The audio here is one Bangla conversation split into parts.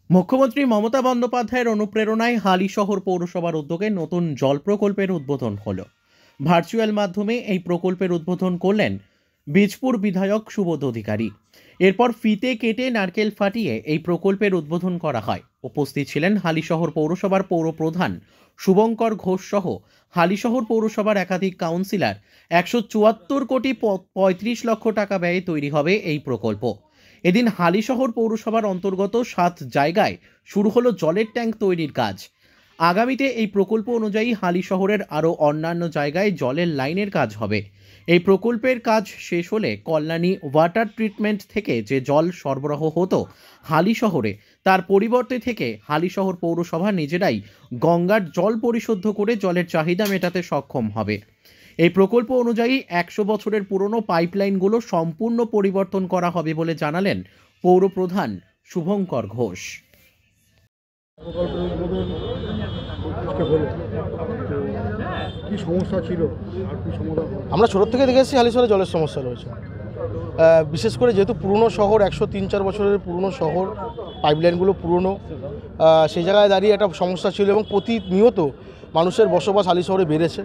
মুখ্যমন্ত্রী মমতা বন্দ্যোপাধ্যায়ের অনুপ্রেরণায় হালিশহর পৌরসভার উদ্যোগে নতুন জল প্রকল্পের উদ্বোধন হলো। ভার্চুয়াল মাধ্যমে এই প্রকল্পের উদ্বোধন করলেন বীজপুর বিধায়ক সুবোধ অধিকারী। এরপর ফিতে কেটে নারকেল ফাটিয়ে এই প্রকল্পের উদ্বোধন করা হয়। উপস্থিত ছিলেন হালিশহর পৌরসভার পৌর প্রধান শুভঙ্কর ঘোষ সহ হালিশহর পৌরসভার একাধিক কাউন্সিলর। 174 কোটি 35 লক্ষ টাকা ব্যয়ে তৈরি হবে এই প্রকল্প। এদিন হালিশহর পৌরসভার অন্তর্গত 7 জায়গায় শুরু হলো জলের ট্যাঙ্ক তৈরির কাজ। আগামীতে এই প্রকল্প অনুযায়ী হালিশহরের আরও অন্যান্য জায়গায় জলের লাইনের কাজ হবে। এই প্রকল্পের কাজ শেষ হলে কল্যাণী ওয়াটার ট্রিটমেন্ট থেকে যে জল সরবরাহ হতো হালিশহরে, তার পরিবর্তে থেকে হালিশহর পৌরসভা নিজেরাই গঙ্গার জল পরিশোধ করে জলের চাহিদা মেটাতে সক্ষম হবে। এই প্রকল্প অনুযায়ী 100 বছরের পুরনো পাইপলাইনগুলো সম্পূর্ণ পরিবর্তন করা হবে বলে জানালেন পৌর প্রধান শুভঙ্কর ঘোষ। প্রকল্পের উদ্বোধন আজকে হলো, তো কী সমস্যা ছিল আর কী সমাধান হলো? আমরা ছোটোর থেকে দেখে এসেছি হালিশহরে জলের সমস্যা রয়েছে। বিশেষ করে যেহেতু পুরনো শহর, 103-4 বছরের পুরনো শহর, পাইপলাইনগুলো পুরনো, সেই জায়গায় দাঁড়িয়ে একটা সমস্যা ছিল এবং প্রতিনিয়ত মানুষের বসবাস হালিশহরে বেড়েছে।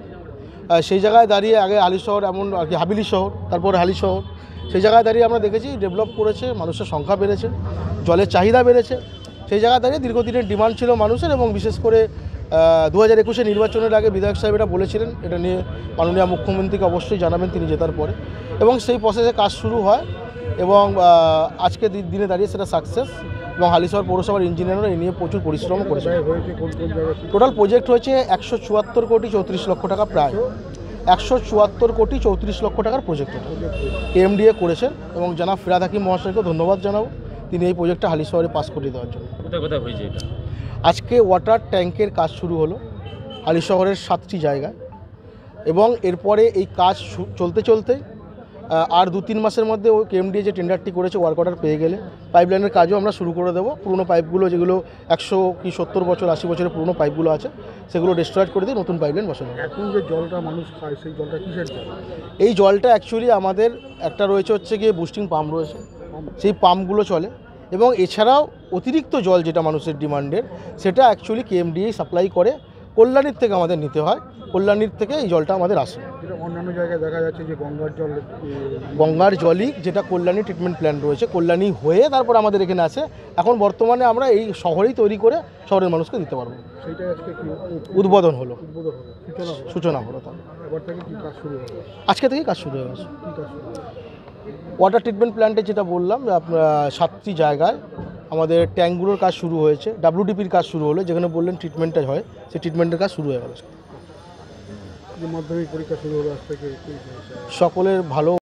সেই জায়গায় দাঁড়িয়ে আগে হালিশহর এমন আর কি হাবিলি শহর, তারপরে হালিশহর, সেই জায়গায় দাঁড়িয়ে আমরা দেখেছি ডেভেলপ করেছে, মানুষের সংখ্যা বেড়েছে, জলের চাহিদা বেড়েছে। সেই জায়গায় দাঁড়িয়ে দীর্ঘদিনের ডিমান্ড ছিল মানুষের, এবং বিশেষ করে 2021 নির্বাচনের আগে বিধায়ক সাহেব এটা বলেছিলেন। এটা নিয়ে মাননীয় মুখ্যমন্ত্রীকে অবশ্যই জানাবেন তিনি জেতার পরে, এবং সেই প্রসেসে কাজ শুরু হয় এবং আজকে দিনে দাঁড়িয়ে সেটা সাকসেস। এবং হালিশহর পৌরসভার ইঞ্জিনিয়াররা এই নিয়ে প্রচুর পরিশ্রম করেছে। টোটাল প্রজেক্ট হয়েছে 174 কোটি 34 লক্ষ টাকা, প্রায় 174 কোটি 34 লক্ষ টাকার প্রজেক্ট এমডিএ করেছেন, এবং জনাব ফিরাদ হাকিম মহাশয়কে ধন্যবাদ জানাবো তিনি এই প্রজেক্টটা হালিশহরে পাস করে দেওয়ার জন্য। কোথায় কোথায় হয়েছে এটা? আজকে ওয়াটার ট্যাঙ্কের কাজ শুরু হলো হালিশহরের 7টি জায়গায়, এবং এরপরে এই কাজ চলতে চলতে আর 2-3 মাসের মধ্যে ওই কেএমডিএ যে টেন্ডারটি করেছে ওয়ার্ক অর্ডার পেয়ে গেলে পাইপলাইনের কাজও আমরা শুরু করে দেবো। পুরনো পাইপগুলো যেগুলো 100 কি 70 বছর 80 বছরের পুরনো পাইপগুলো আছে সেগুলো ডিস্ট্রয়েড করে দিয়ে নতুন পাইপলাইন বসানো। এখন যে জলটা মানুষ খায় সেই জলটা কিসের জল? এই জলটা অ্যাকচুয়ালি আমাদের একটা রয়েছে হচ্ছে গিয়ে বুস্টিং পাম্প রয়েছে, সেই পাম্পগুলো চলে, এবং এছাড়াও অতিরিক্ত জল যেটা মানুষের ডিমান্ডের সেটা অ্যাকচুয়ালি কেএমডিএ সাপ্লাই করে, কল্যাণীর থেকে আমাদের নিতে হয়, কল্যাণীর থেকে এই জলটা আমাদের আসে। যেটা অন্যান্য জায়গায় দেখা যাচ্ছে যে গঙ্গার জলই যেটা কল্যাণী ট্রিটমেন্ট প্ল্যান্ট রয়েছে, কল্যাণী হয়ে তারপর আমাদের এখানে আসে। এখন বর্তমানে আমরা এই শহরেই তৈরি করে শহরের মানুষকে দিতে পারবো। সেইটা আজকে কি উদ্বোধন হলো, সূচনা হলো। সূচনা হলো তার এবার থেকে কি কাজ শুরু হলো? আজকে থেকেই কাজ শুরু হয়ে গেছে। কী কাজ শুরু হলো? ওয়াটার ট্রিটমেন্ট প্ল্যান্টে যেটা বললাম, আপনার 7টি জায়গায় আমাদের ট্যাঙ্কগুলোর কাজ শুরু হয়েছে, ডাব্লিউডিপির কাজ শুরু হলো, যেখানে বললেন ট্রিটমেন্টটা হয় সেই ট্রিটমেন্টের কাজ শুরু হয়ে গেল। যে মাধ্যমিক পরীক্ষা শুরু হলো আজ থেকে, সকলের ভালো